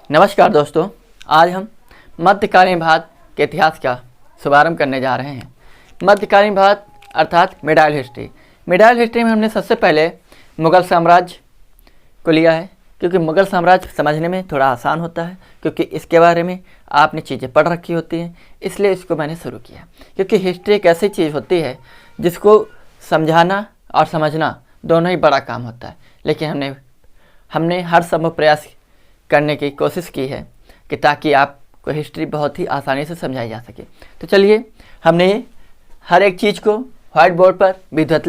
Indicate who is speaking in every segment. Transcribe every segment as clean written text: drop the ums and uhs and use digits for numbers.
Speaker 1: नमस्कार दोस्तों, आज हम मध्यकालीन भारत के इतिहास का शुभारंभ करने जा रहे हैं। मध्यकालीन भारत अर्थात मिडाइल हिस्ट्री। मिडाइल हिस्ट्री में हमने सबसे पहले मुग़ल साम्राज्य को लिया है, क्योंकि मुग़ल साम्राज्य समझने में थोड़ा आसान होता है, क्योंकि इसके बारे में आपने चीज़ें पढ़ रखी होती हैं, इसलिए इसको मैंने शुरू किया। क्योंकि हिस्ट्री एक ऐसी चीज़ होती है जिसको समझाना और समझना दोनों ही बड़ा काम होता है, लेकिन हमने हर संभव प्रयास करने की कोशिश की है कि ताकि आपको हिस्ट्री बहुत ही आसानी से समझाई जा सके। तो चलिए, हमने हर एक चीज़ को व्हाइट बोर्ड पर विधिवत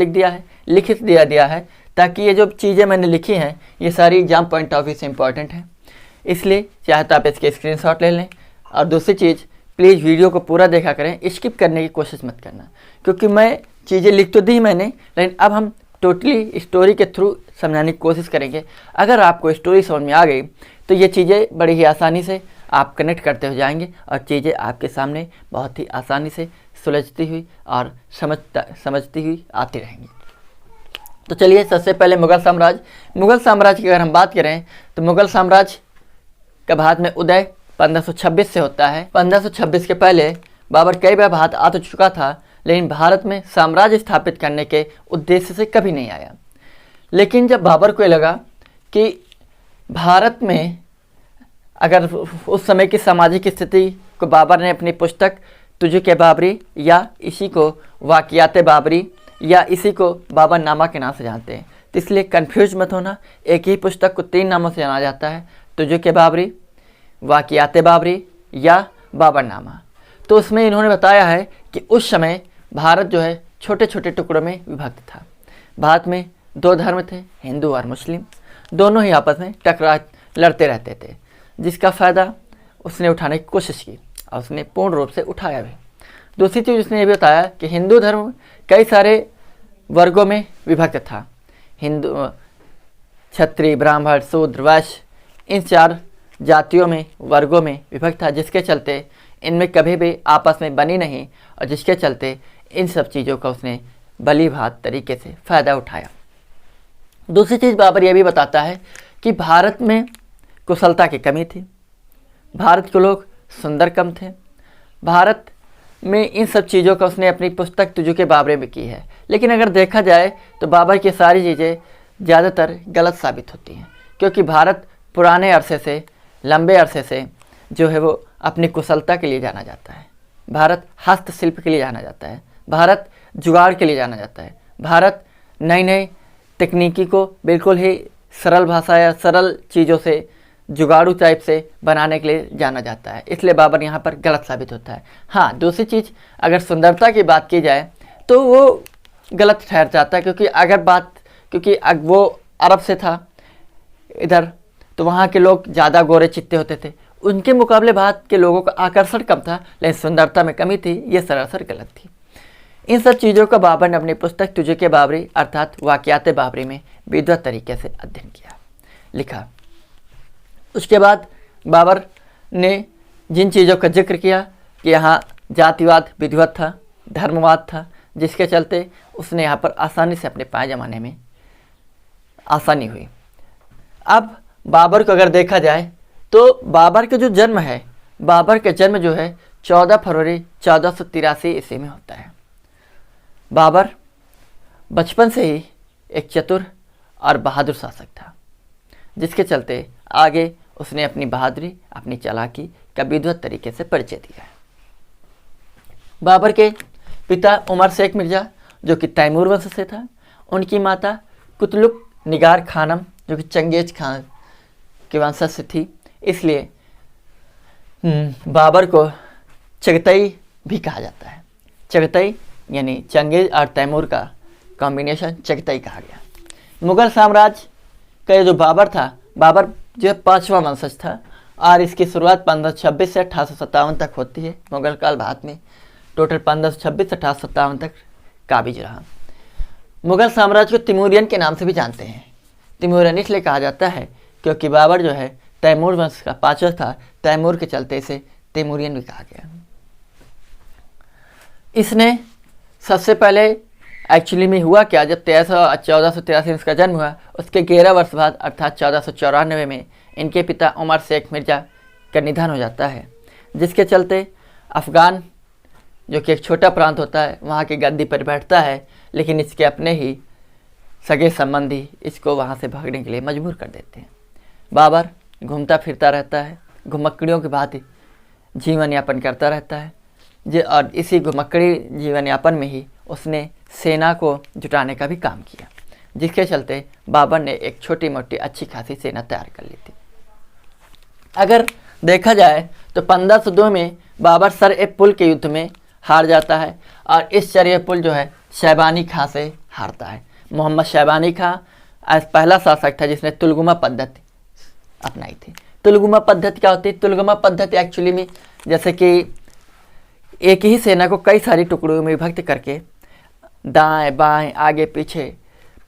Speaker 1: लिखित दिया है, ताकि ये जो चीज़ें मैंने लिखी हैं ये सारी एग्जाम पॉइंट ऑफ व्यू से इम्पॉर्टेंट हैं। इसलिए चाहे तो आप इसके स्क्रीनशॉट ले लें। और दूसरी चीज़, प्लीज़ वीडियो को पूरा देखा करें, स्किप करने की कोशिश मत करना, क्योंकि मैं चीज़ें लिख तो दी मैंने, लेकिन अब हम टोटली स्टोरी के थ्रू समझाने की कोशिश करेंगे। अगर आपको स्टोरी समझ में आ गई तो ये चीज़ें बड़ी ही आसानी से आप कनेक्ट करते हो जाएंगे और चीज़ें आपके सामने बहुत ही आसानी से सुलझती हुई और समझती हुई आती रहेंगी। तो चलिए, सबसे पहले मुग़ल साम्राज्य की अगर हम बात करें तो मुग़ल साम्राज्य का भारत में उदय 1526 से होता है। 1526 के पहले बाबर कई बार भारत आ तो चुका था, लेकिन भारत में साम्राज्य स्थापित करने के उद्देश्य से कभी नहीं आया। लेकिन जब बाबर को लगा कि भारत में अगर उस समय की सामाजिक स्थिति को बाबर ने अपनी पुस्तक तुजुक बाबरी या इसी को वाक़ियात बाबरी या इसी को बाबरनामा के नाम से जानते हैं, तो इसलिए कंफ्यूज मत होना। एक ही पुस्तक को 3 नामों से जाना जाता है, तुजुक बाबरी, वाक़ियात बाबरी या बाबरनामा। तो उसमें इन्होंने बताया है कि उस समय भारत जो है छोटे छोटे टुकड़ों में विभक्त था। भारत में 2 धर्म थे, हिंदू और मुस्लिम। दोनों ही आपस में लड़ते रहते थे, जिसका फ़ायदा उसने उठाने की कोशिश की और उसने पूर्ण रूप से उठाया भी। दूसरी चीज़ उसने ये भी बताया कि हिंदू धर्म कई सारे वर्गों में विभक्त था। हिंदू, क्षत्रिय, ब्राह्मण, शूद्र, वैश्य, इन 4 जातियों में वर्गों में विभक्त था, जिसके चलते इनमें कभी भी आपस में बनी नहीं और जिसके चलते इन सब चीज़ों का उसने भली भांति तरीके से फ़ायदा उठाया। दूसरी चीज़ बाबर यह भी बताता है कि भारत में कुशलता की कमी थी, भारत के लोग सुंदर कम थे। भारत में इन सब चीज़ों का उसने अपनी पुस्तक तुजुक बाबरी में की है। लेकिन अगर देखा जाए तो बाबर की सारी चीज़ें ज़्यादातर गलत साबित होती हैं, क्योंकि भारत पुराने अरसे से, लंबे अरसे से जो है वो अपनी कुशलता के लिए जाना जाता है। भारत हस्तशिल्प के लिए जाना जाता है, भारत जुगाड़ के लिए जाना जाता है, भारत नई नई तकनीकी को बिल्कुल ही सरल भाषा या सरल चीज़ों से जुगाड़ू टाइप से बनाने के लिए जाना जाता है। इसलिए बाबर यहाँ पर गलत साबित होता है। हाँ, दूसरी चीज़, अगर सुंदरता की बात की जाए तो वो गलत ठहर जाता है, क्योंकि वो अरब से था इधर, तो वहाँ के लोग ज़्यादा गोरे चित्ते होते थे, उनके मुकाबले भारत के लोगों का आकर्षण कम था, लेकिन सुंदरता में कमी थी। ये सरासर गलत थी। इन सब चीज़ों का बाबर ने अपनी पुस्तक तुजुक बाबरी अर्थात वाक़ियात बाबरी में विधिवत तरीके से अध्ययन किया, लिखा। उसके बाद बाबर ने जिन चीज़ों का जिक्र किया कि यहाँ जातिवाद विधिवत था, धर्मवाद था, जिसके चलते उसने यहाँ पर आसानी से अपने पाए जमाने में आसानी हुई। अब बाबर को अगर देखा जाए तो बाबर का जो जन्म है, बाबर का जन्म जो है 14 फरवरी 1483 ईस्वी में होता है। बाबर बचपन से ही एक चतुर और बहादुर शासक था, जिसके चलते आगे उसने अपनी बहादुरी, अपनी चालाकी का विधिवत तरीके से परिचय दिया है। बाबर के पिता उमर शेख मिर्ज़ा, जो कि तैमूर वंश से था, उनकी माता कुतलुक निगार खानम, जो कि चंगेज खान के वंशज से थी। इसलिए बाबर को चगतई भी कहा जाता है। चगतई यानी चंगेज और तैमूर का कॉम्बिनेशन चगतई कहा गया। मुग़ल साम्राज्य का जो बाबर था, बाबर जो 5वां वंशज था और इसकी शुरुआत 1526 से 1857 तक होती है। मुग़ल काल भारत में टोटल 1526 से 1857 तक काबिज रहा। मुग़ल साम्राज्य को तिमूरियन के नाम से भी जानते हैं। तिमूरियन इसलिए कहा जाता है क्योंकि बाबर जो है तैमूर वंश का 5वां था, तैमूर के चलते इसे तिमूरियन भी कहा गया। इसने सबसे पहले एक्चुअली में हुआ क्या, जब 1483 में इसका जन्म हुआ, उसके 11 वर्ष बाद अर्थात 1494 में इनके पिता उमर शेख मिर्ज़ा का निधन हो जाता है, जिसके चलते अफ़गान जो कि एक छोटा प्रांत होता है वहाँ की गद्दी पर बैठता है, लेकिन इसके अपने ही सगे संबंधी इसको वहाँ से भागने के लिए मजबूर कर देते हैं। बाबर घूमता फिरता रहता है, घुमक्कड़ियों की भांति जीवन यापन करता रहता है और इसी घुमक्कड़ी जीवन यापन में ही उसने सेना को जुटाने का भी काम किया, जिसके चलते बाबर ने एक छोटी मोटी अच्छी खासी सेना तैयार कर ली थी। अगर देखा जाए तो 1502 में बाबर सर ए पुल के युद्ध में हार जाता है और इस सर ए पुल जो है शैबानी खां से हारता है। मोहम्मद शैबानी खां आज पहला शासक था जिसने तुलगुमा पद्धति अपनाई थी। तुलगुमा पद्धति क्या होती है? तुलगुमा पद्धति एक्चुअली में जैसे कि एक ही सेना को कई सारी टुकड़ों में विभक्त करके दाएं बाएं आगे पीछे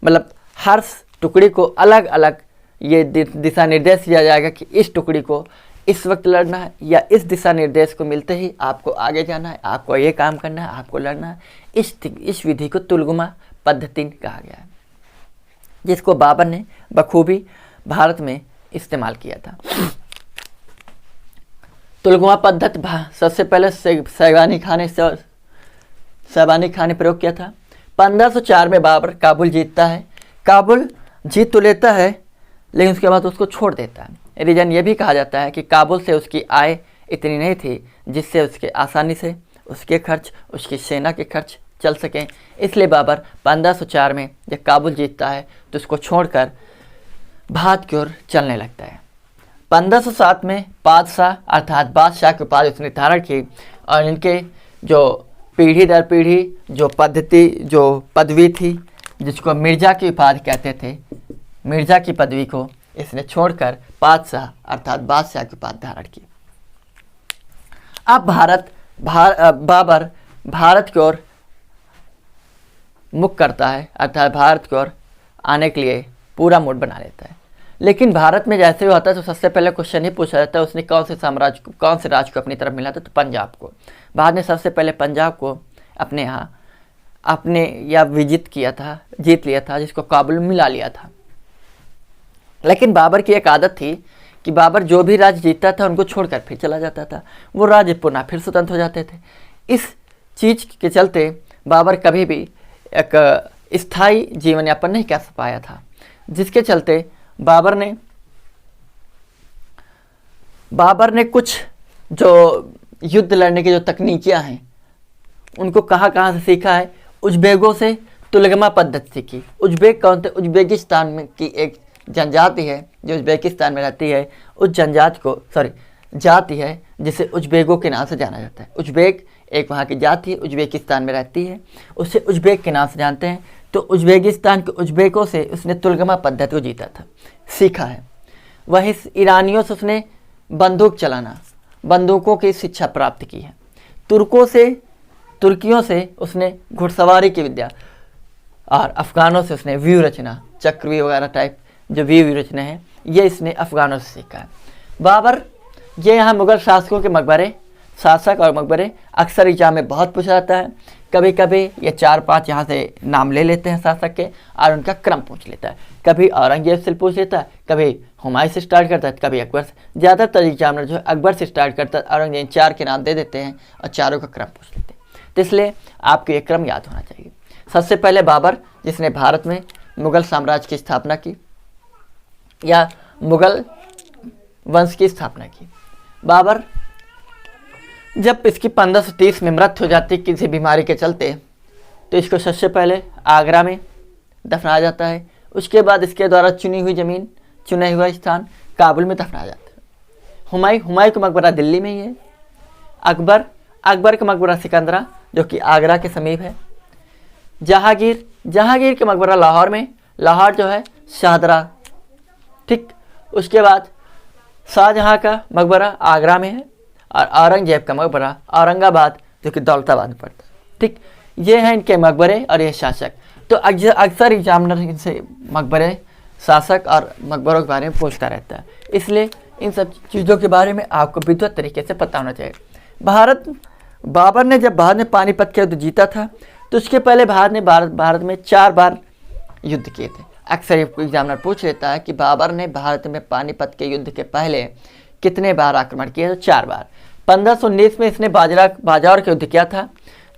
Speaker 1: मतलब हर टुकड़ी को अलग अलग ये दिशा निर्देश दिया जाएगा कि इस टुकड़ी को इस वक्त लड़ना है या इस दिशा निर्देश को मिलते ही आपको आगे जाना है, आपको ये काम करना है, आपको लड़ना है। इस विधि को तुलगुमा पद्धति कहा गया है, जिसको बाबर ने बखूबी भारत में इस्तेमाल किया था। तुलगुमा पद्धति सबसे पहले शैबानी खां ने प्रयोग किया था। 1504 में बाबर काबुल जीतता है। काबुल जीत तो लेता है लेकिन उसके बाद उसको छोड़ देता है। रीजन ये भी कहा जाता है कि काबुल से उसकी आय इतनी नहीं थी जिससे उसके आसानी से उसके खर्च, उसकी सेना के खर्च चल सकें, इसलिए बाबर 1504 में जब काबुल जीतता है तो उसको छोड़कर भारत की ओर चलने लगता है। 1507 में पादशाह अर्थात बादशाह की उपाधि उसने धारण की और इनके जो पीढ़ी दर पीढ़ी जो पदवी थी जिसको मिर्ज़ा की उपाधि कहते थे, मिर्ज़ा की पदवी को इसने छोड़कर पादशाह अर्थात बादशाह की उपाधि धारण की। अब बाबर भारत की ओर मुख करता है अर्थात भारत की ओर आने के लिए पूरा मूड बना लेता है। लेकिन भारत में जैसे ही होता है तो सबसे पहले क्वेश्चन ही पूछा जाता है उसने कौन से राज्य को अपनी तरफ मिला था, तो पंजाब को। भारत ने सबसे पहले पंजाब को अपने यहाँ जीत लिया था, जिसको काबुल में मिला लिया था। लेकिन बाबर की एक आदत थी कि बाबर जो भी राज्य जीतता था उनको छोड़कर फिर चला जाता था, वो राज्य पुनः फिर स्वतंत्र हो जाते थे। इस चीज़ के चलते बाबर कभी भी एक स्थायी जीवन यापन नहीं कर पाया था, जिसके चलते बाबर ने कुछ जो युद्ध लड़ने की जो तकनीकियाँ हैं उनको कहाँ से सीखा है? उज़्बेकों से तुलगमा पद्धति सीखी। उज़्बेक कौन थे? उज़्बेकिस्तान में की एक जनजाति है जो उज़्बेकिस्तान में रहती है, उस जाति है जिसे उज़्बेकों के नाम से जाना जाता है। उज़्बेक एक वहाँ की जाति है, उज़्बेकिस्तान में रहती है, उसे उज़्बेक के नाम से जानते हैं। तो उज़्बेकिस्तान के उज़्बेकों से उसने तुलगमा पद्धति को जीता था, सीखा है। वहीं ईरानियों से उसने बंदूक चलाना, बंदूकों की शिक्षा प्राप्त की है। तुर्कियों से उसने घुड़सवारी की विद्या और अफ़गानों से उसने व्यूह रचना, चक्रव्यूह वगैरह टाइप जो व्यूह रचना है ये इसने अफ़गानों से सीखा है। बाबर ये यहाँ मुग़ल शासकों के शासक और मकबरे अक्सर एग्जाम में बहुत पूछा जाता है। कभी कभी ये 4-5 यहाँ से नाम ले लेते हैं शासक के और उनका क्रम पूछ लेता है। कभी औरंगजेब से पूछ लेता है, कभी हुमायूं से स्टार्ट करता है, कभी अकबर से। ज़्यादातर एग्जामिनर जो है अकबर से स्टार्ट करता है, औरंगजेब 4 के नाम दे देते हैं और चारों का क्रम पूछ लेते हैं। तो इसलिए आपको ये क्रम याद होना चाहिए। सबसे पहले बाबर जिसने भारत में मुग़ल साम्राज्य की स्थापना की या मुग़ल वंश की स्थापना की। बाबर जब इसकी 1530 में मृत्यु हो जाती है किसी बीमारी के चलते, तो इसको सबसे पहले आगरा में दफनाया जाता है। उसके बाद इसके द्वारा चुना हुआ स्थान काबुल में दफनाया जाता है। हुमायूं का मकबरा दिल्ली में ही है। अकबर का मकबरा सिकंदरा जो कि आगरा के समीप है। जहांगीर का मकबरा लाहौर में, लाहौर जो है शाहदरा, ठीक। उसके बाद शाहजहाँ का मकबरा आगरा में है और औरंगजेब का मकबरा औरंगाबाद जो कि दौलताबाद में पड़ता है, ठीक। ये हैं इनके मकबरे और ये शासक। तो अक्सर एग्जामिनर इनसे मकबरे, शासक और मकबरों के बारे में पूछता रहता है, इसलिए इन सब चीज़ों के बारे में आपको विद्वत तरीके से पता होना चाहिए। बाबर ने जब भारत में पानीपत का युद्ध जीता था तो उसके पहले भारत में 4 बार युद्ध किए थे। अक्सर एग्जामिनर पूछ लेता है कि बाबर ने भारत में पानीपत के युद्ध के पहले कितने बार आक्रमण किए? तो 4 बार। 1519 में इसने बाजार का युद्ध किया था,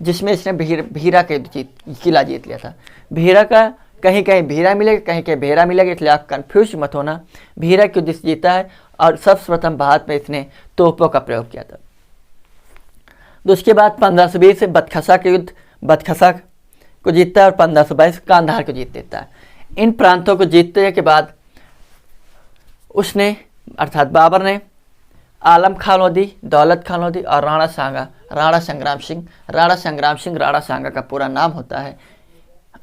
Speaker 1: जिसमें इसने भीरा का किला जीत लिया था। भीरा का कहीं कहीं भीरा मिलेगा, कहीं कहीं भेरा मिलेगा, इसलिए आप कन्फ्यूज मत होना। भीरा का युद्ध जीता है और सबसे भारत में इसने तोपों का प्रयोग किया था। तो उसके बाद 1520 से बदखसा के युद्ध, बदखसा को जीतता है और 1522 कांधार को जीत देता है। इन प्रांतों को जीतने के बाद उसने अर्थात बाबर ने आलम खान लोधी, दौलत खान लोधी और राणा संग्राम सिंह राणा सांगा का पूरा नाम होता है,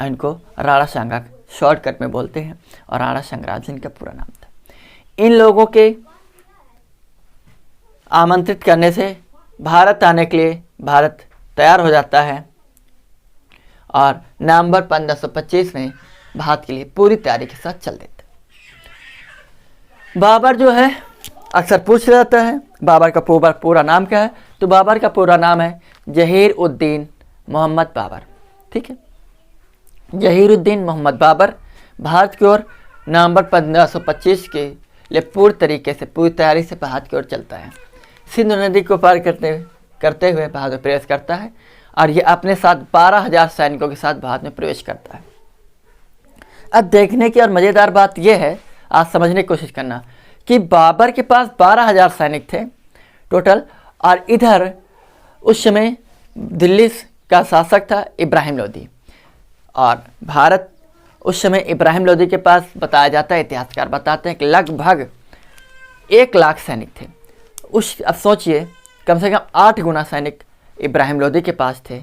Speaker 1: इनको राणा सांगा शॉर्टकट में बोलते हैं, और राणा संग्राम सिंह का पूरा नाम था। इन लोगों के आमंत्रित करने से भारत आने के लिए भारत तैयार हो जाता है और नवंबर 1525 में भारत के लिए पूरी तैयारी के साथ चल देता है। बाबर जो है अक्सर पूछ जाता है बाबर का पूरा नाम क्या है? तो बाबर का पूरा नाम है जहीर-उद-दीन मोहम्मद बाबर। ठीक है, जहीर-उद-दीन मोहम्मद बाबर भारत की ओर नवंबर 1525 के लिए पूरी तरीके से पूरी तैयारी से भारत की ओर चलता है। सिंधु नदी को पार करते हुए भारत में प्रवेश करता है और ये अपने साथ 12,000 सैनिकों के साथ भारत में प्रवेश करता है। अब देखने की और मज़ेदार बात यह है, आज समझने की कोशिश करना कि बाबर के पास 12,000 सैनिक थे टोटल, और इधर उस समय दिल्ली का शासक था इब्राहिम लोदी, और भारत उस समय इब्राहिम लोदी के पास बताया जाता है, इतिहासकार बताते हैं कि लगभग 1 लाख सैनिक थे। अब सोचिए, कम से कम 8 गुना सैनिक इब्राहिम लोदी के पास थे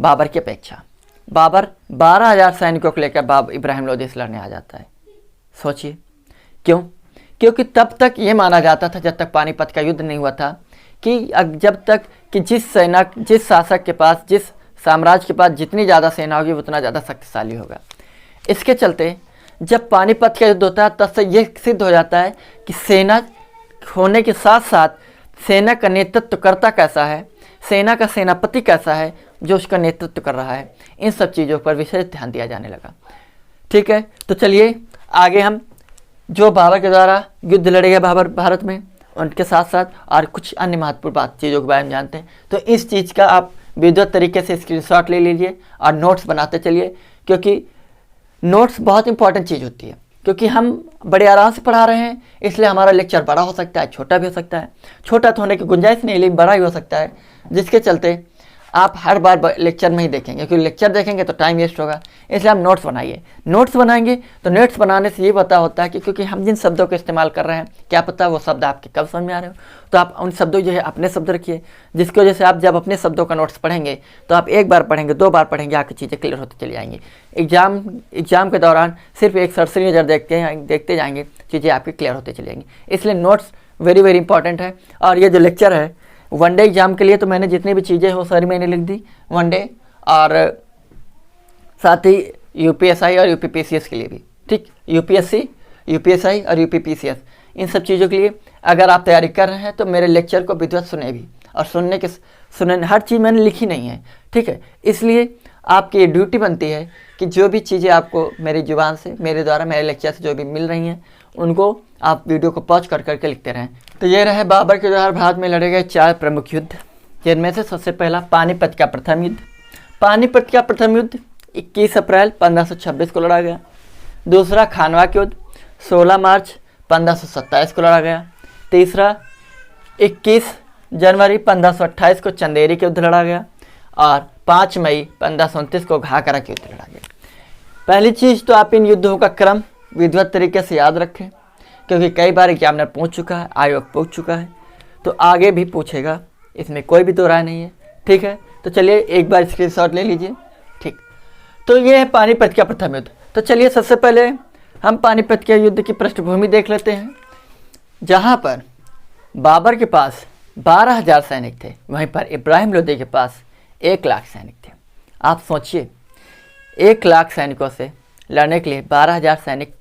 Speaker 1: बाबर की अपेक्षा। बाबर 12,000 सैनिकों को लेकर इब्राहिम लोदी से लड़ने आ जाता है। सोचिए क्यों? क्योंकि तब तक ये माना जाता था, जब तक पानीपत का युद्ध नहीं हुआ था, कि जब तक कि जिस शासक के पास, जिस साम्राज्य के पास जितनी ज़्यादा सेना होगी उतना ज़्यादा शक्तिशाली होगा। इसके चलते जब पानीपत का युद्ध होता है तब से ये सिद्ध हो जाता है कि सेना होने के साथ साथ सेना का नेतृत्व करता कैसा है, सेना का सेनापति कैसा है जो उसका नेतृत्व कर रहा है, इन सब चीज़ों पर विशेष ध्यान दिया जाने लगा। ठीक है, तो चलिए आगे हम जो बाबर के द्वारा युद्ध लड़े गए बाबर भारत में, उनके साथ साथ और कुछ अन्य महत्वपूर्ण चीज़ों के बारे में जानते हैं। तो इस चीज़ का आप विधिवत तरीके से स्क्रीनशॉट ले लीजिए और नोट्स बनाते चलिए, क्योंकि नोट्स बहुत इंपॉर्टेंट चीज़ होती है। क्योंकि हम बड़े आराम से पढ़ा रहे हैं, इसलिए हमारा लेक्चर बड़ा हो सकता है, छोटा भी हो सकता है। छोटा तो होने की गुंजाइश नहीं, लेकिन बड़ा ही हो सकता है, जिसके चलते आप हर बार लेक्चर में ही देखेंगे, क्योंकि लेक्चर देखेंगे तो टाइम वेस्ट होगा। इसलिए आप नोट्स बनाइए। नोट्स बनाएंगे तो नोट्स बनाने से ये पता होता है कि क्योंकि हम जिन शब्दों का इस्तेमाल कर रहे हैं, क्या पता वो शब्द आपके कब समझ में आ रहे हो, तो आप उन शब्दों जो है अपने शब्द रखिए, जिसकी वजह से आप जब अपने शब्दों का नोट्स पढ़ेंगे तो आप 1 बार पढ़ेंगे, 2 बार पढ़ेंगे, आपकी चीज़ें क्लियर होती चली जाएंगी। एग्जाम के दौरान सिर्फ एक सरसरी नज़र देखते जाएंगे, चीज़ें आपकी क्लियर होती चली जाएंगी। इसलिए नोट्स वेरी वेरी इंपॉर्टेंट है। और ये जो लेक्चर है वनडे एग्जाम के लिए तो मैंने जितनी भी चीज़ें हो सारी मैंने लिख दी वनडे, और साथ ही यूपीएसआई और यूपीपीसीएस के लिए भी। ठीक, यूपीएससी, यूपीएसआई और यूपीपीसीएस, इन सब चीज़ों के लिए अगर आप तैयारी कर रहे हैं तो मेरे लेक्चर को विधिवत सुने भी, और सुनने हर चीज़ मैंने लिखी नहीं है। ठीक है, इसलिए आपकी ये ड्यूटी बनती है कि जो भी चीज़ें आपको मेरी जुबान से, मेरे द्वारा, मेरे लेक्चर से जो भी मिल रही हैं, उनको आप वीडियो को पॉज कर करके लिखते रहें। तो ये रहे बाबर के द्वारा भारत में लड़े गए 4 प्रमुख युद्ध, जिनमें से सबसे पहला पानीपत का प्रथम युद्ध। पानीपत का प्रथम युद्ध 21 अप्रैल 1526 को लड़ा गया। दूसरा खानवा का युद्ध 16 मार्च 1527 को लड़ा गया। तीसरा 21 जनवरी 1528 को चंदेरी के युद्ध लड़ा गया, और 5 मई 1529 को घाघरा के युद्ध लड़ा गया। पहली चीज़ तो आप इन युद्धों का क्रम विधिवत तरीके से याद रखें, क्योंकि कई बार एग्जामिनर पूछ चुका है, आयोग पूछ चुका है, तो आगे भी पूछेगा, इसमें कोई भी दो राय नहीं है। ठीक है, तो चलिए एक बार स्क्रीनशॉट ले लीजिए। ठीक, तो ये है पानीपत का प्रथम युद्ध। तो चलिए सबसे पहले हम पानीपत के युद्ध की पृष्ठभूमि देख लेते हैं, जहाँ पर बाबर के पास 12,000 सैनिक थे, वहीं पर इब्राहिम लोदी के पास 1 लाख सैनिक थे। आप सोचिए, 1 लाख सैनिकों से लड़ने के लिए 12,000 सैनिक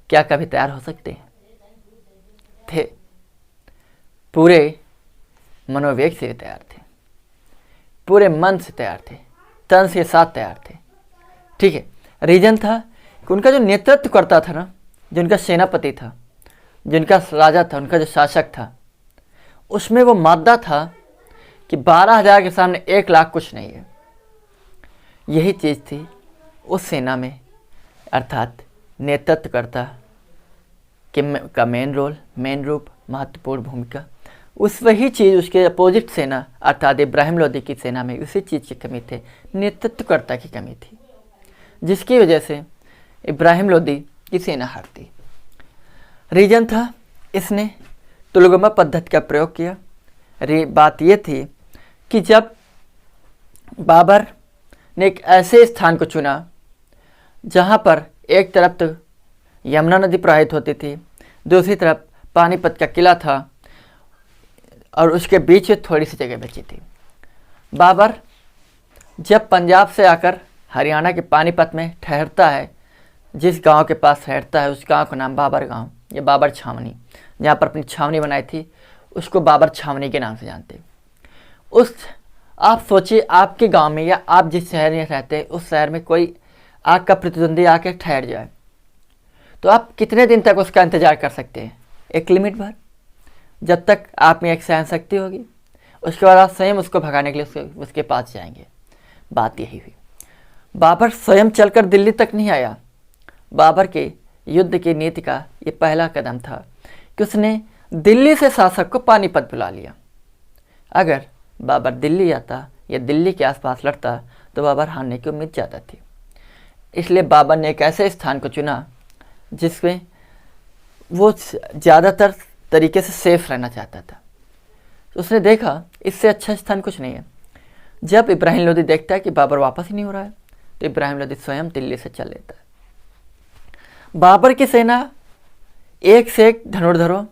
Speaker 1: क्या कभी तैयार हो सकते हैं? थे, पूरे मनोवेग से तैयार थे, पूरे मन से तैयार थे, तन से साथ तैयार थे। ठीक है, रीजन था कि उनका जो नेतृत्व करता था ना, जो उनका सेनापति था, जो उनका राजा था, उनका जो शासक था, उसमें वो मादा था कि 12,000 के सामने 1,00,000 कुछ नहीं है। यही चीज़ थी उस सेना में, अर्थात नेतृत्वकर्ता का मेन रोल, मेन रूप, महत्वपूर्ण भूमिका। उस वही चीज़ उसके अपोजिट सेना अर्थात इब्राहिम लोदी की सेना में उसी चीज़ की कमी थी, नेतृत्वकर्ता की कमी थी, जिसकी वजह से इब्राहिम लोदी की सेना हारती। रीजन था इसने तुलगमा पद्धति का प्रयोग किया। बात यह थी कि जब बाबर ने एक ऐसे स्थान को चुना जहाँ पर एक तरफ तो यमुना नदी प्रवाहित होती थी, दूसरी तरफ पानीपत का किला था और उसके बीच में थोड़ी सी जगह बची थी। बाबर जब पंजाब से आकर हरियाणा के पानीपत में ठहरता है, जिस गांव के पास ठहरता है उस गांव का नाम बाबर गांव या बाबर छावनी, जहाँ पर अपनी छावनी बनाई थी उसको बाबर छावनी के नाम से जानते। आप सोचिए आपके गांव में या आप जिस शहर में रहते हैं उस शहर में कोई आग का प्रतिद्वंदी आके ठहर जाए, तो आप कितने दिन तक उसका इंतज़ार कर सकते हैं? एक लिमिट भर, जब तक आप में एक सहन शक्ति होगी, उसके बाद आप स्वयं उसको भगाने के लिए उसके पास जाएंगे। बात यही हुई। बाबर स्वयं चलकर दिल्ली तक नहीं आया। बाबर के युद्ध की नीति का ये पहला कदम था कि उसने दिल्ली से शासक को पानीपत बुला लिया। अगर बाबर दिल्ली आता या दिल्ली के आसपास लड़ता तो बाबर हारने की उम्मीद ज़्यादा थी। इसलिए बाबर ने एक ऐसे स्थान को चुना जिसमें वो ज़्यादातर तरीके से सेफ रहना चाहता था। उसने देखा इससे अच्छा स्थान कुछ नहीं है। जब इब्राहिम लोदी देखता है कि बाबर वापस ही नहीं हो रहा है तो इब्राहिम लोदी स्वयं दिल्ली से चल लेता है। बाबर की सेना एक से एक धनुर्धरों,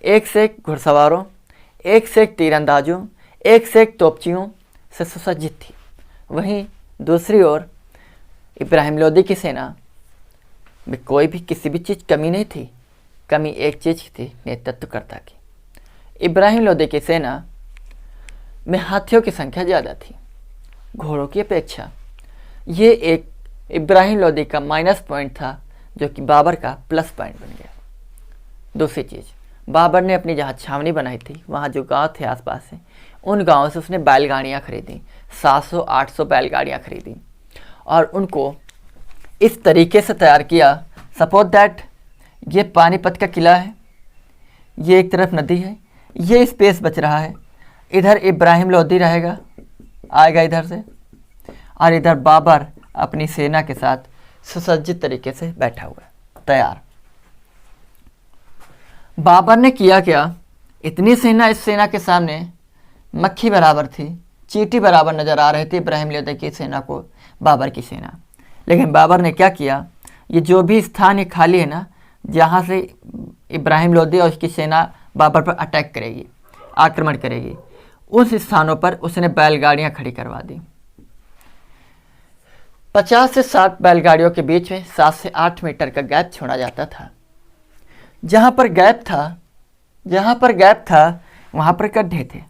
Speaker 1: एक से एक घुड़सवारों, एक से एक तीरंदाजों, एक से एक तोपचियों से सुसज्जित थी। वहीं दूसरी ओर इब्राहिम लोदी की सेना में कोई भी किसी भी चीज़ कमी नहीं थी। कमी एक चीज़ की थी, नेतृत्वकर्ता की। इब्राहिम लोदी की सेना में हाथियों की संख्या ज़्यादा थी घोड़ों की अपेक्षा। ये एक इब्राहिम लोदी का माइनस पॉइंट था जो कि बाबर का प्लस पॉइंट बन गया। दूसरी चीज़, बाबर ने अपनी जहाँ छावनी बनाई थी वहाँ जो गांव थे आसपास से, उन गाँवों से उसने बैलगाड़ियाँ खरीदी, 700-800 बैलगाड़ियाँ खरीदी और उनको इस तरीके से तैयार किया, सपोज दैट ये पानीपत का किला है, ये एक तरफ नदी है, ये स्पेस बच रहा है, इधर इब्राहिम लोदी रहेगा, आएगा इधर से, और इधर बाबर अपनी सेना के साथ सुसज्जित तरीके से बैठा हुआ है, तैयार। बाबर ने किया क्या, इतनी सेना इस सेना के सामने मक्खी बराबर थी, चींटी बराबर नज़र आ रही थी इब्राहिम लोदी की सेना को, बाबर की सेना। लेकिन बाबर ने क्या किया, ये जो भी स्थान ये खाली है ना, जहाँ से इब्राहिम लोदी और उसकी सेना बाबर पर अटैक करेगी, आक्रमण करेगी, उस स्थानों पर उसने बैलगाड़ियाँ खड़ी करवा दी। 50 से 60 बैलगाड़ियों के बीच में 7 से 8 मीटर का गैप छोड़ा जाता था। जहाँ पर गैप था वहाँ पर गड्ढे थे,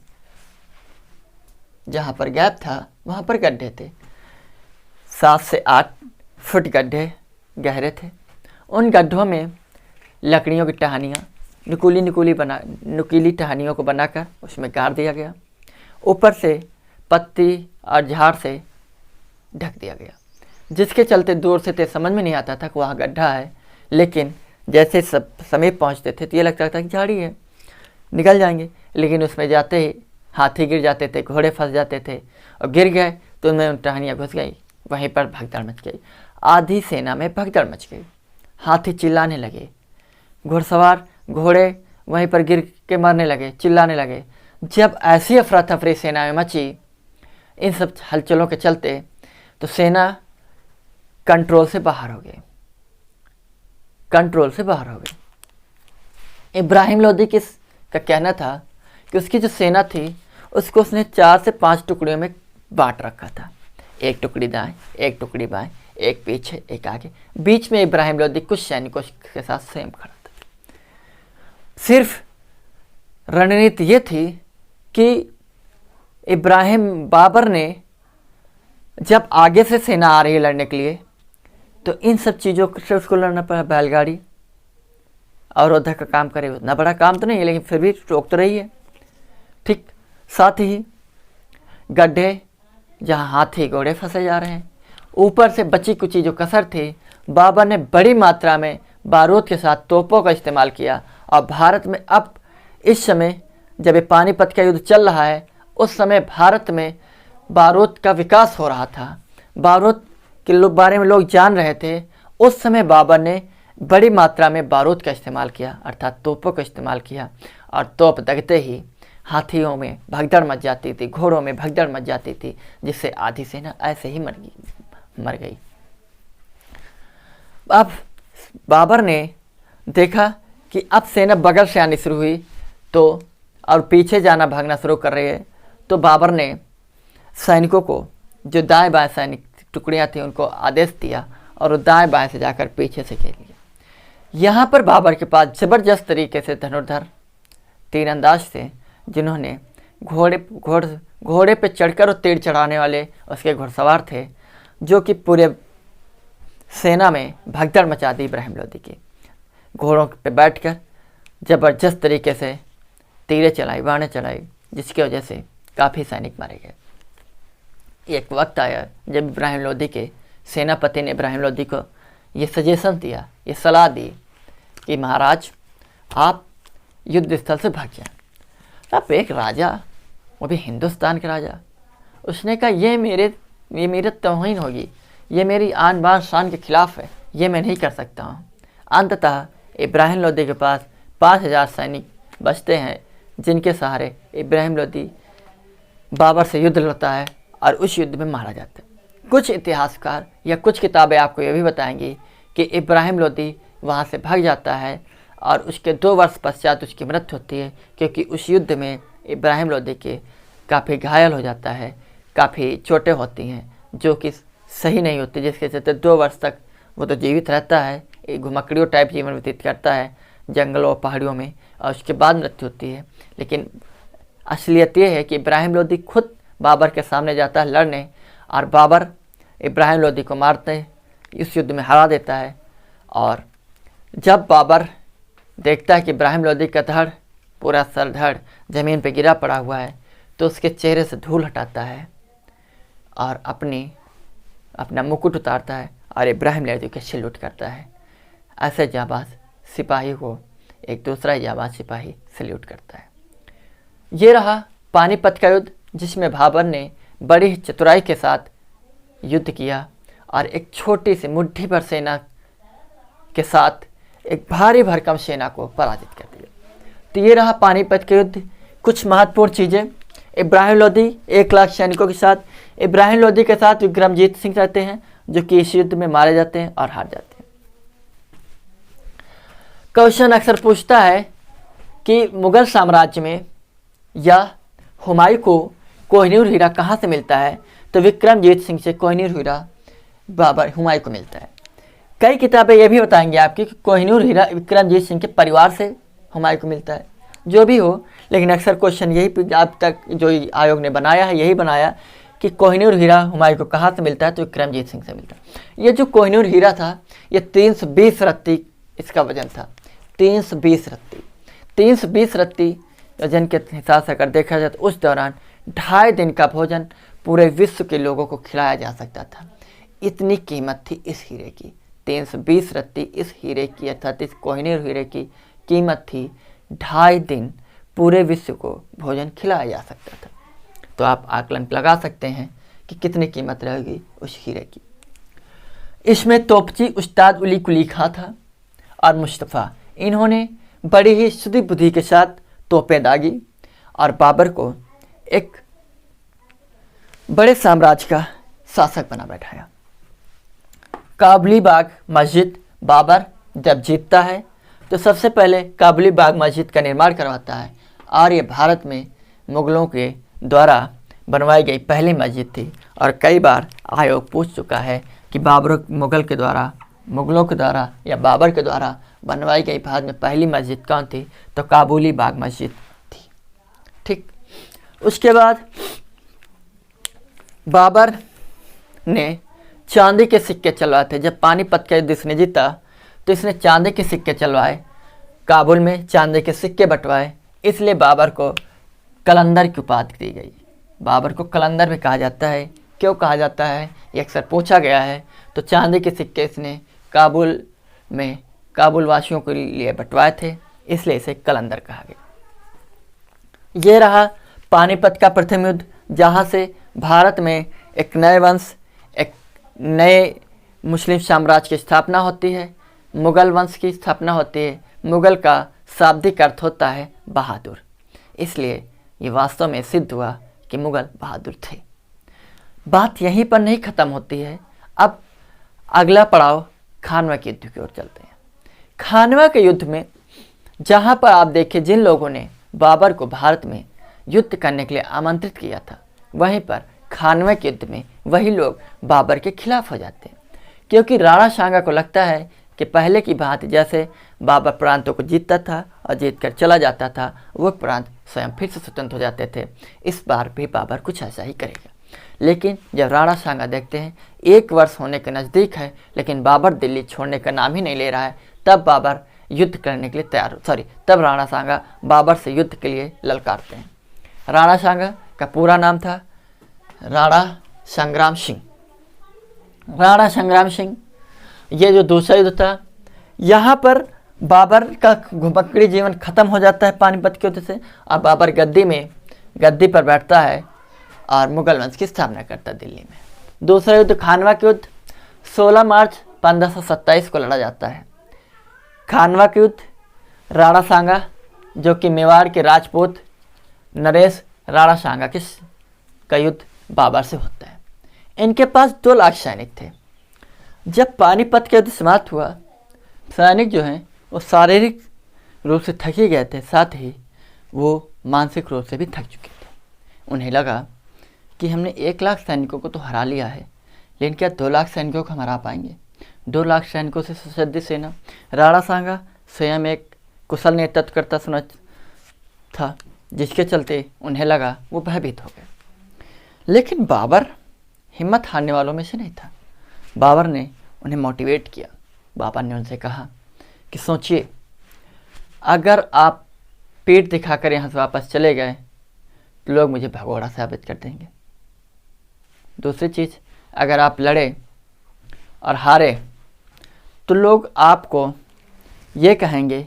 Speaker 1: जहाँ पर गैप था वहाँ पर गड्ढे थे। 7 से 8 फुट गड्ढे गहरे थे। उन गड्ढों में लकड़ियों की टहनियाँ, नुकीली टहनियों को बनाकर उसमें गाड़ दिया गया। ऊपर से पत्ती और झाड़ से ढक दिया गया, जिसके चलते दूर से तो समझ में नहीं आता था कि वहाँ गड्ढा है, लेकिन जैसे सब समीप पहुँचते थे तो ये लगता था कि झाड़ी है, निकल जाएंगे। लेकिन उसमें जाते ही हाथी गिर जाते थे, घोड़े फंस जाते थे, और गिर गए तो उनमें टहनियाँ घुस गई। वहीं पर भगदड़ मच गई, आधी सेना में भगदड़ मच गई। हाथी चिल्लाने लगे, घुड़सवार घोड़े वहीं पर गिर के मरने लगे, चिल्लाने लगे। जब ऐसी अफरा तफरी सेना में मची इन सब हलचलों के चलते, तो सेना कंट्रोल से बाहर हो गई, इब्राहिम लोदी का कहना था कि उसकी जो सेना थी उसको उसने 4 से 5 टुकड़ियों में बांट रखा था, एक टुकड़ी दाएं, एक टुकड़ी बाएं, एक पीछे, एक आगे। बीच में इब्राहिम लोदी कुछ सैनिकों के साथ स्वयं खड़ा था। सिर्फ रणनीति ये थी कि बाबर ने जब आगे से सेना आ रही है लड़ने के लिए, तो इन सब चीज़ों से उसको लड़ना पड़ा। बैलगाड़ी अवरोधक का काम करे, उतना बड़ा काम तो नहीं है लेकिन फिर भी रोक तो रही है। ठीक, साथ ही गड्ढे जहाँ हाथी घोड़े फंसे जा रहे हैं, ऊपर से बची कुची जो कसर थी, बाबर ने बड़ी मात्रा में बारूद के साथ तोपों का इस्तेमाल किया। और भारत में अब इस समय जब ये पानीपत का युद्ध चल रहा है, उस समय भारत में बारूद का विकास हो रहा था, बारूद के बारे में लोग जान रहे थे। उस समय बाबर ने बड़ी मात्रा में बारूद का इस्तेमाल किया, अर्थात तोपों का इस्तेमाल किया। और तोप दगते ही हाथियों में भगदड़ मच जाती थी, घोड़ों में भगदड़ मच जाती थी, जिससे आधी सेना ऐसे ही मर गई। अब बाबर ने देखा कि अब सेना बगल से आनी शुरू हुई तो और पीछे जाना भागना शुरू कर रही है, तो बाबर ने सैनिकों को, जो दाएं बाएं सैनिक टुकड़ियां थी, उनको आदेश दिया और वो दाएं बाएं से जाकर पीछे से घेर लिया। यहाँ पर बाबर के पास ज़बरदस्त तरीके से धनुर्धर तीरंदाज थे, जिन्होंने घोड़े पे चढ़कर और तीर चढ़ाने वाले उसके घुड़सवार थे, जो कि पूरे सेना में भगदड़ मचा दी इब्राहिम लोदी की। घोड़ों पे बैठकर ज़बरदस्त तरीके से तीरें चलाई, बाणें चलाई, जिसकी वजह से काफ़ी सैनिक मारे गए। एक वक्त आया जब इब्राहिम लोदी के सेनापति ने इब्राहिम लोदी को ये सजेशन दिया, ये सलाह दी कि महाराज आप युद्ध स्थल से भाग जाएं। अब एक राजा, वो भी हिंदुस्तान के राजा, उसने कहा ये मेरी तौहीन होगी, ये मेरी आन बान शान के खिलाफ है, ये मैं नहीं कर सकता हूँ। अंततः इब्राहिम लोदी के पास 5000 सैनिक बचते हैं, जिनके सहारे इब्राहिम लोदी बाबर से युद्ध लड़ता है और उस युद्ध में मारा जाता है। कुछ इतिहासकार या कुछ किताबें आपको ये भी बताएंगी कि इब्राहिम लोदी वहाँ से भाग जाता है और उसके 2 वर्ष पश्चात उसकी मृत्यु होती है, क्योंकि उस युद्ध में इब्राहिम लोदी के काफ़ी घायल हो जाता है, काफ़ी चोटें होती हैं जो कि सही नहीं होती, जिसके चलते 2 वर्ष तक वो तो जीवित रहता है, एक घुमक्कड़ियों टाइप जीवन व्यतीत करता है जंगलों पहाड़ियों में, और उसके बाद मृत्यु होती है। लेकिन असलियत ये है कि इब्राहिम लोदी खुद बाबर के सामने जाता है लड़ने, और बाबर इब्राहिम लोदी को मारते इस युद्ध में हरा देता है। और जब बाबर देखता है कि इब्राहिम लोदी का धड़, पूरा सर धड़ ज़मीन पे गिरा पड़ा हुआ है, तो उसके चेहरे से धूल हटाता है और अपना मुकुट उतारता है और इब्राहिम लोदी के सैल्यूट करता है। ऐसे जाबाज सिपाही को एक दूसरा जाबाज सिपाही सैल्यूट करता है। ये रहा पानीपत का युद्ध, जिसमें बाबर ने बड़ी चतुराई के साथ युद्ध किया और एक छोटी सी मुट्ठी भर सेना के साथ एक भारी भरकम सेना को पराजित कर दिया। तो ये रहा पानीपत के युद्ध। कुछ महत्वपूर्ण चीज़ें, इब्राहिम लोदी 1 लाख सैनिकों के साथ, इब्राहिम लोदी के साथ विक्रमजीत सिंह रहते हैं, जो कि इस युद्ध में मारे जाते हैं और हार जाते हैं। क्वेश्चन अक्सर पूछता है कि मुगल साम्राज्य में या हुमायूं को कोहिनूर हीरा कहाँ से मिलता है, तो विक्रमजीत सिंह से कोहिनूर हीरा हुमायूं को मिलता है। कई किताबें ये भी बताएंगी आपकी कि कोहिनूर हीरा विक्रमजीत सिंह के परिवार से हुमायूं को मिलता है। जो भी हो, लेकिन अक्सर क्वेश्चन यही अब तक जो आयोग ने बनाया है, यही बनाया कि कोहिनूर हीरा हुमायूं को कहाँ से मिलता है, तो विक्रमजीत सिंह से मिलता है। ये जो कोहिनूर हीरा था, ये 320 रत्ती इसका वजन था। 320 रत्ती वजन के हिसाब से अगर देखा जाए तो उस दौरान 2.5 दिन का भोजन पूरे विश्व के लोगों को खिलाया जा सकता था। इतनी कीमत थी इस हीरे की। 320 रत्ती इस हीरे की, अर्थात इस कोहिनूर हीरे की कीमत थी। 2.5 दिन पूरे विश्व को भोजन खिलाया जा सकता था। तो आप आकलन लगा सकते हैं कि कितनी कीमत रहेगी उस हीरे की। इसमें तोपची उस्ताद उली कुली खां था और मुस्तफ़ा, इन्होंने बड़ी ही शुद्धि बुद्धि के साथ तोपें दागी और बाबर को एक बड़े साम्राज्य का शासक बना बैठाया। काबुली बाग मस्जिद बाबर जब जीतता है तो सबसे पहले काबुली बाग मस्जिद का निर्माण करवाता है, और ये भारत में मुग़लों के द्वारा बनवाई गई पहली मस्जिद थी। और कई बार आयोग पूछ चुका है कि मुग़लों के द्वारा या बाबर के द्वारा बनवाई गई भारत में पहली मस्जिद कौन थी, तो काबुली बाग मस्जिद थी। ठीक, उसके बाद बाबर ने चांदी के सिक्के चलवाए थे। जब पानीपत का युद्ध इसने जीता तो इसने चांदी के सिक्के चलवाए, काबुल में चांदी के सिक्के बंटवाए, इसलिए बाबर को कलंदर की उपाधि दी गई। बाबर को कलंदर भी कहा जाता है। क्यों कहा जाता है ये अक्सर पूछा गया है। तो चांदी के सिक्के इसने काबुल में काबुल वासियों के लिए बंटवाए थे, इसलिए इसे कलंदर कहा गया। ये रहा पानीपत का प्रथम युद्ध, जहाँ से भारत में एक नए वंश, एक नए मुस्लिम साम्राज्य की स्थापना होती है। मुगल वंश की स्थापना होती है। मुगल का शाब्दिक अर्थ होता है बहादुर, इसलिए ये वास्तव में सिद्ध हुआ कि मुगल बहादुर थे। बात यहीं पर नहीं ख़त्म होती है। अब अगला पड़ाव खानवा के युद्ध की ओर चलते हैं। खानवा के युद्ध में जहाँ पर आप देखें जिन लोगों ने बाबर को भारत में युद्ध करने के लिए आमंत्रित किया था, वहीं पर खानवा के युद्ध में वही लोग बाबर के खिलाफ हो जाते हैं, क्योंकि राणा सांगा को लगता है कि पहले की भांति जैसे बाबर प्रांतों को जीतता था और जीत कर चला जाता था, वो प्रांत स्वयं फिर से स्वतंत्र हो जाते थे। इस बार भी बाबर कुछ ऐसा ही करेगा। लेकिन जब राणा सांगा देखते हैं 1 वर्ष होने के नज़दीक है, लेकिन बाबर दिल्ली छोड़ने का नाम ही नहीं ले रहा है, तब बाबर युद्ध करने के लिए तब राणा सांगा बाबर से युद्ध के लिए ललकारते हैं। राणा सांगा का पूरा नाम था राणा संग्राम सिंह। राणा संग्राम सिंह, ये जो दूसरा युद्ध था, यहाँ पर बाबर का घुमक्कड़ी जीवन खत्म हो जाता है पानीपत के युद्ध से। और बाबर गद्दी पर बैठता है और मुगल वंश की स्थापना करता है दिल्ली में। दूसरा युद्ध खानवा के युद्ध 16 मार्च 1527 को लड़ा जाता है। खानवा के युद्ध राणा सांगा, जो कि मेवाड़ के राजपूत नरेश राणा सांगा का युद्ध बाबर से होता है। इनके पास 2 लाख सैनिक थे। जब पानीपत का युद्ध समाप्त हुआ, सैनिक जो हैं वो शारीरिक रूप से थक ही गए थे, साथ ही वो मानसिक रूप से भी थक चुके थे। उन्हें लगा कि हमने 1 लाख सैनिकों को तो हरा लिया है, लेकिन क्या 2 लाख सैनिकों को हम हरा पाएंगे? 2 लाख सैनिकों से सुसज्जित सेना। राणा सांगा स्वयं एक कुशल नेतृत्व करता सुना था, जिसके चलते उन्हें लगा वो भयभीत हो गए। लेकिन बाबर हिम्मत हारने वालों में से नहीं था। बाबर ने उन्हें मोटिवेट किया। बाबर ने उनसे कहा कि सोचिए, अगर आप पीठ दिखाकर यहाँ से वापस चले गए तो लोग मुझे भगोड़ा साबित कर देंगे। दूसरी चीज़, अगर आप लड़े और हारे तो लोग आपको ये कहेंगे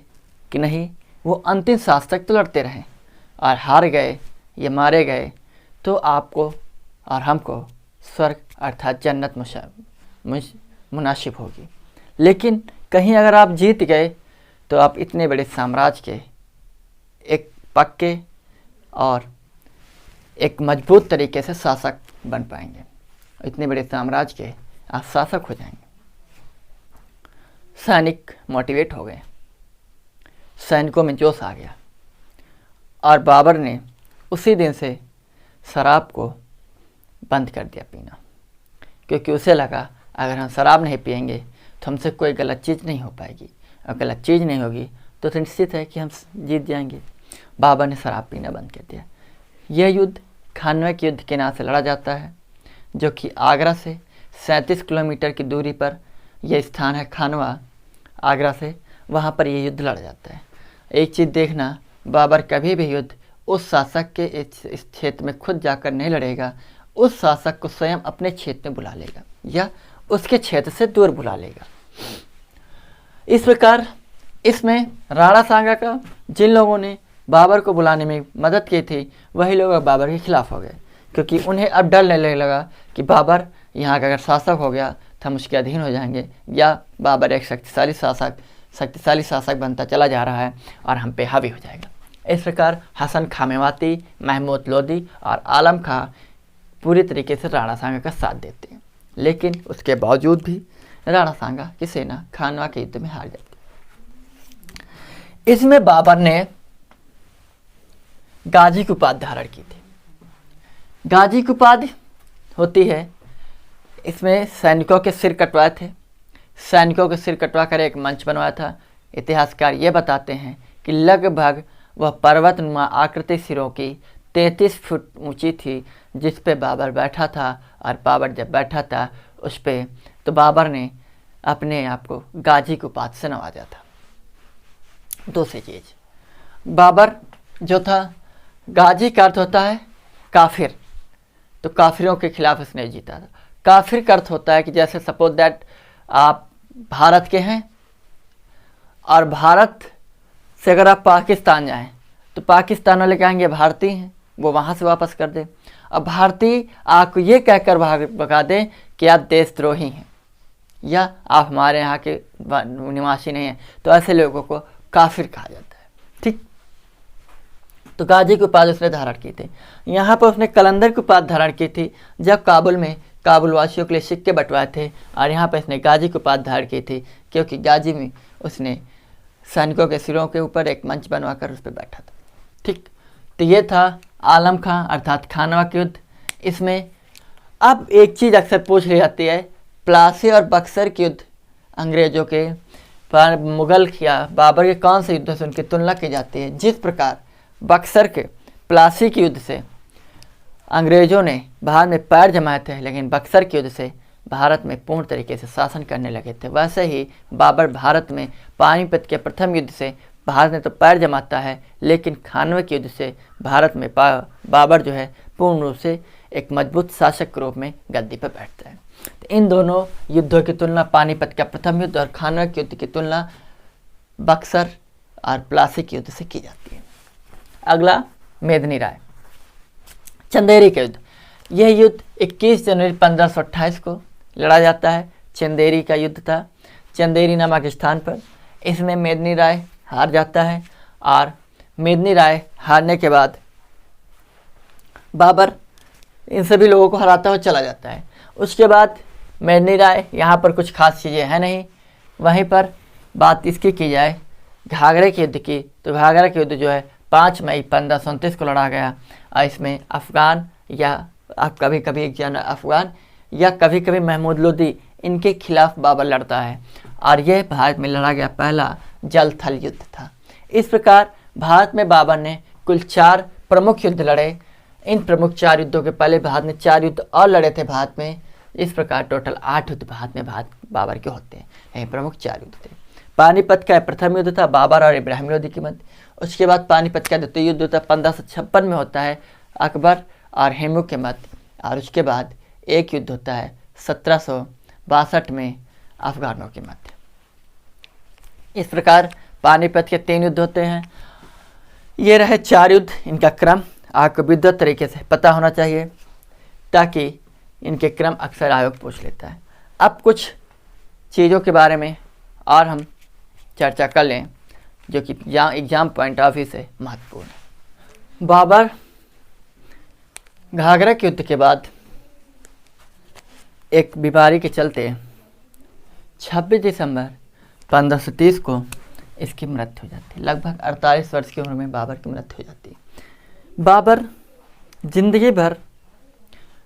Speaker 1: कि नहीं, वो अंतिम सांस तक तो लड़ते रहे, और हार गए या मारे गए तो आपको और हमको स्वर्ग अर्थात जन्नत मुनासिब होगी। लेकिन कहीं अगर आप जीत गए तो आप इतने बड़े साम्राज्य के एक पक्के और एक मजबूत तरीके से शासक बन पाएंगे। इतने बड़े साम्राज्य के आप शासक हो जाएंगे। सैनिक मोटिवेट हो गए, सैनिकों में जोश आ गया, और बाबर ने उसी दिन से शराब को बंद कर दिया पीना, क्योंकि उसे लगा अगर हम शराब नहीं पिएंगे तो हमसे कोई गलत चीज़ नहीं हो पाएगी, और गलत चीज़ नहीं होगी तो निश्चित है कि हम जीत जाएंगे। बाबर ने शराब पीना बंद कर दिया। यह युद्ध खानवा के युद्ध के नाम से लड़ा जाता है, जो कि आगरा से 37 किलोमीटर की दूरी पर यह स्थान है खानवा, आगरा से। वहाँ पर यह युद्ध लड़ा जाता है। एक चीज़ देखना, बाबर कभी भी युद्ध उस शासक के इस क्षेत्र में खुद जाकर नहीं लड़ेगा, उस शासक को स्वयं अपने क्षेत्र में बुला लेगा या उसके क्षेत्र से दूर बुला लेगा। इस प्रकार इसमें राणा सांगा का जिन लोगों ने बाबर को बुलाने में मदद की थी, वही लोग अब बाबर के खिलाफ हो गए, क्योंकि उन्हें अब डर लगने लगा कि बाबर यहाँ का अगर शासक हो गया तो हम उसके अधीन हो जाएंगे, या बाबर एक शक्तिशाली शासक बनता चला जा रहा है और हम पे हावी हो जाएगा। इस प्रकार हसन खां मेवाती, महमूद लोदी और आलम खां पूरी तरीके से राणा सांगा का साथ देते हैं, लेकिन उसके बावजूद भी राणा सांगा की सेना खानवा के युद्ध में हार जाती है। इसमें बाबर ने गाजी की उपाधि धारण की थी। गाजी की उपाधि होती है, इसमें सैनिकों के सिर कटवाए थे। सैनिकों के सिर कटवा कर एक मंच बनवाया था। इतिहासकार ये बताते हैं कि लगभग वह पर्वतनुमा आकृति सिरों की 33 फुट ऊंची थी, जिस पे बाबर बैठा था, और बाबर जब बैठा था उस पर, तो बाबर ने अपने आप को गाजी की उपाधि से नवाजा था। दूसरी चीज़, बाबर जो था, गाजी का अर्थ होता है काफिर, तो काफिरों के खिलाफ उसने जीता था। काफिर का अर्थ होता है कि जैसे सपोज दैट आप भारत के हैं और भारत से अगर आप पाकिस्तान जाएं तो पाकिस्तान वाले कहेंगे भारतीय हैं, वो वहाँ से वापस कर दे। अब भारतीय आपको ये कहकर भगा दें कि आप देशद्रोही हैं या आप हमारे यहाँ के निवासी नहीं हैं, तो ऐसे लोगों को काफिर कहा जाता है। ठीक, तो गाजी की उपाधि उसने धारण की थी। यहाँ पर उसने कलंदर की उपाधि धारण की थी जब काबुल में काबुल वासियों के लिए सिक्के बंटवाए थे, और यहाँ पर इसने गाजी की उपाधि धारण की थी क्योंकि गाजी में उसने सैनिकों के सिरों के ऊपर एक मंच बनवाकर उस पर बैठा था। ठीक, तो ये था आलम खां अर्थात खानवा युद्ध। इसमें अब एक चीज़ अक्सर पूछ ली जाती है, प्लासी और बक्सर के युद्ध अंग्रेजों के पर मुगल या बाबर के कौन से युद्ध से उनकी तुलना की जाती है। जिस प्रकार बक्सर के प्लासी के युद्ध से अंग्रेजों ने भारत में पैर जमाए थे, लेकिन बक्सर के युद्ध से भारत में पूर्ण तरीके से शासन करने लगे थे, वैसे ही बाबर भारत में पानीपत के प्रथम युद्ध से भारत में तो पैर जमाता है, लेकिन खानवे के युद्ध से भारत में बाबर जो है पूर्ण रूप से एक मजबूत शासक के रूप में गद्दी पर बैठता है। तो इन दोनों युद्धों की तुलना, पानीपत का प्रथम युद्ध और खानवा के युद्ध की तुलना बक्सर और प्लासी के युद्ध से की जाती है। अगला मेदिनी राय चंदेरी का युद्ध। यह युद्ध 21 जनवरी 1528 को लड़ा जाता है। चंदेरी का युद्ध था चंदेरी नामक स्थान पर। इसमें मेदिनी राय हार जाता है और मेदिनी राय हारने के बाद बाबर इन सभी लोगों को हराता हुआ चला जाता है। उसके बाद मेदिनी राय यहाँ पर कुछ खास चीज़ें हैं नहीं। वहीं पर बात इसकी की जाए घाघरे के युद्ध की, तो घाघरा के युद्ध जो है 5 मई 1529 को लड़ा गया, और इसमें अफ़गान या आप कभी कभी एक जन अफ़गान या कभी कभी महमूद लोदी इनके खिलाफ बाबर लड़ता है, और यह भारत में लड़ा गया पहला जल थल युद्ध था। इस प्रकार भारत में बाबर ने कुल 4 प्रमुख युद्ध लड़े। इन प्रमुख 4 युद्धों के पहले भारत ने 4 युद्ध और लड़े थे भारत में। इस प्रकार टोटल 8 युद्ध भारत में बाबर के होते हैं। ये प्रमुख 4 युद्ध थे। पानीपत का प्रथम युद्ध था बाबर और इब्राहिम लोदी के मध्य। उसके बाद पानीपत का द्वितीय युद्ध होता 1556 में होता है अकबर और हेमू के मध्य, और उसके बाद एक युद्ध होता है 1762 में अफगानों के मध्य। इस प्रकार पानीपत के 3 युद्ध होते हैं। ये रहे 4 युद्ध। इनका क्रम आपको विद्वत तरीके से पता होना चाहिए, ताकि इनके क्रम अक्सर आयोग पूछ लेता है। अब कुछ चीज़ों के बारे में और हम चर्चा कर लें जो कि एग्जाम पॉइंट ऑफ व्यू से महत्वपूर्ण है। बाबर घाघरा के युद्ध के बाद एक बीमारी के चलते 26 दिसंबर 1530 को इसकी मृत्यु हो जाती है। लगभग 48 वर्ष की उम्र में बाबर की मृत्यु हो जाती है। बाबर जिंदगी भर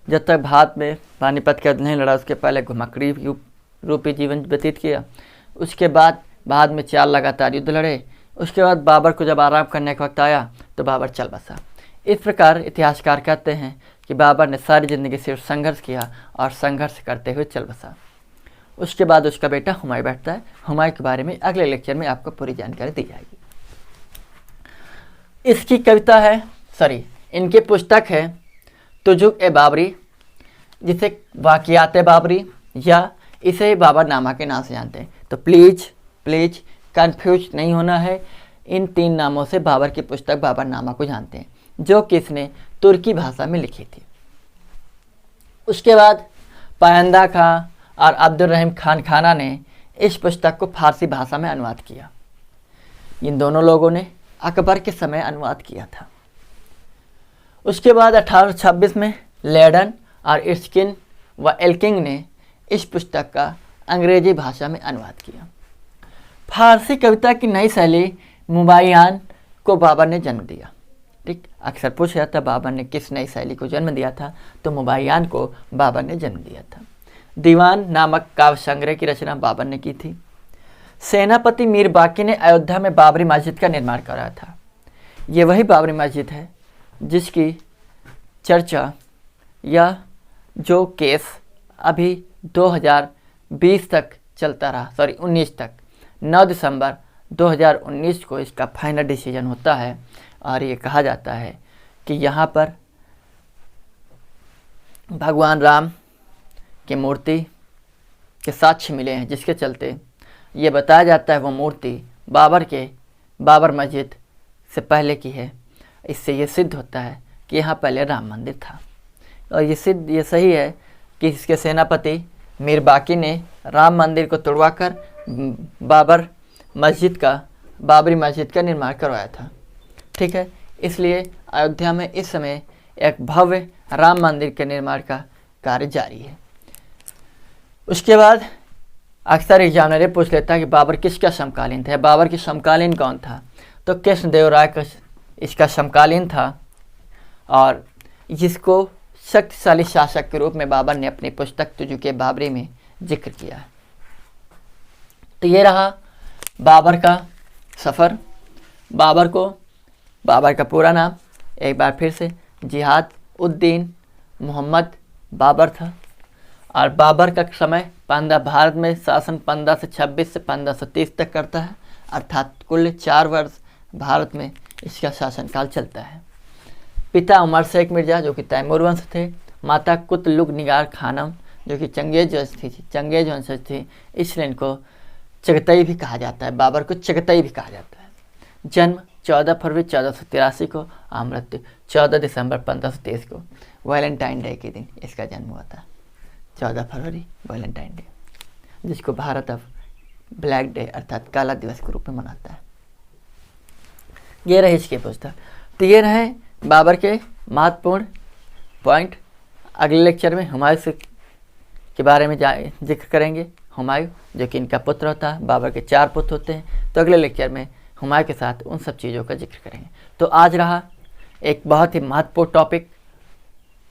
Speaker 1: जब तक भारत में पानीपत का नहीं लड़ा, उसके पहले घुमक्कड़ी रूपी जीवन व्यतीत किया। उसके बाद में 4 लगातार युद्ध लड़े। उसके बाद बाबर को जब आराम करने का वक्त आया तो बाबर चल बसा। इस प्रकार इतिहासकार कहते हैं कि बाबर ने सारी ज़िंदगी सिर्फ संघर्ष किया और संघर्ष करते हुए चल बसा। उसके बाद उसका बेटा हुमायूं बैठता है। हुमायूं के बारे में अगले लेक्चर में आपको पूरी जानकारी दी जाएगी। इसकी कविता है, इनकी पुस्तक है तुजुक ए बाबरी, जिसे वाक़ियात बाबरी या इसे बाबरनामा के नाम से जानते हैं। तो प्लीज़ कंफ्यूज नहीं होना है। इन 3 नामों से बाबर की पुस्तक बाबरनामा को जानते हैं, जो कि इसने तुर्की भाषा में लिखी थी। उसके बाद पायंदा खां और अब्दुल रहीम खान खाना ने इस पुस्तक को फारसी भाषा में अनुवाद किया। इन दोनों लोगों ने अकबर के समय अनुवाद किया था। उसके बाद 1826 में लेडन और इर्स्किन व एल्किंग ने इस पुस्तक का अंग्रेजी भाषा में अनुवाद किया। फारसी कविता की नई शैली मुबाय्यान को बाबर ने जन्म दिया। ठीक, अक्सर पूछा जाता बाबर ने किस नई शैली को जन्म दिया था, तो मुबाय्यान को बाबर ने जन्म दिया था। दीवान नामक काव्य संग्रह की रचना बाबर ने की थी। सेनापति मीर बाकी ने अयोध्या में बाबरी मस्जिद का निर्माण कराया था। ये वही बाबरी मस्जिद है जिसकी चर्चा या जो केस अभी 2020 तक चलता रहा, 19 तक। 9 दिसंबर 2019 को इसका फाइनल डिसीजन होता है और ये कहा जाता है कि यहाँ पर भगवान राम की मूर्ति के साक्ष्य मिले हैं, जिसके चलते ये बताया जाता है वो मूर्ति बाबर मस्जिद से पहले की है। इससे ये सिद्ध होता है कि यहाँ पहले राम मंदिर था। और ये सही है कि इसके सेनापति मीर बाकी ने राम मंदिर को तोड़वाकर बाबरी मस्जिद का निर्माण करवाया था। ठीक है, इसलिए अयोध्या में इस समय एक भव्य राम मंदिर के निर्माण का कार्य जारी है। उसके बाद अक्सर एग्जामिनर ये पूछ लेता है कि बाबर किसका समकालीन था, बाबर की समकालीन कौन था। तो कृष्णदेव राय का इसका समकालीन था और जिसको शक्तिशाली शासक के रूप में बाबर ने अपनी पुस्तक तुजुके बाबरी में जिक्र किया है। तो ये रहा बाबर का सफ़र। बाबर का पूरा नाम एक बार फिर से जिहाद उद्दीन मोहम्मद बाबर था। और बाबर का समय भारत में शासन 1526 से 1530 तक करता है, अर्थात कुल 4 वर्ष भारत में इसका शासनकाल चलता है। पिता उमर शेख मिर्ज़ा जो कि तैमूर वंश थे, माता कुतलुग निगार खानम जो कि चंगेज वंशज थी, इसलिए इनको चगतई भी कहा जाता है, बाबर को चगतई भी कहा जाता है। जन्म 14 फरवरी 1483 को और मृत्यु 14 दिसंबर 1523 को, वैलेंटाइन डे के दिन इसका जन्म हुआ था। 14 फरवरी वैलेंटाइन डे, जिसको भारत अब ब्लैक डे अर्थात काला दिवस के रूप में मनाता है। ये रहे इसके पुस्तक। तो ये रहे बाबर के महत्वपूर्ण पॉइंट। अगले लेक्चर में हुमायूं के बारे में जिक्र करेंगे। हुमायूं जो कि इनका पुत्र होता है, बाबर के 4 पुत्र होते हैं। तो अगले लेक्चर में हुमायूं के साथ उन सब चीज़ों का जिक्र करेंगे। तो आज रहा एक बहुत ही महत्वपूर्ण टॉपिक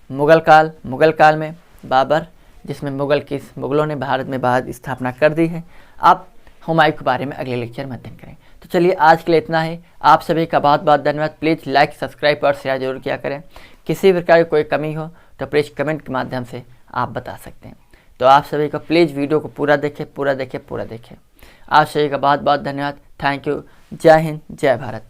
Speaker 1: मुगल काल में बाबर, जिसमें मुगलों ने भारत में बाद स्थापना कर दी है। आप हुमायूं के बारे में अगले लेक्चर में अध्ययन करें। तो चलिए आज के लिए इतना ही। आप सभी का बहुत बहुत धन्यवाद। प्लीज़ लाइक सब्सक्राइब और शेयर जरूर किया करें। किसी प्रकार की कोई कमी हो तो प्लीज़ कमेंट के माध्यम से आप बता सकते हैं। तो आप सभी को प्लीज़ वीडियो को पूरा देखें। आप सभी का बहुत बहुत धन्यवाद। Thank you. जय हिंद, जय भारत।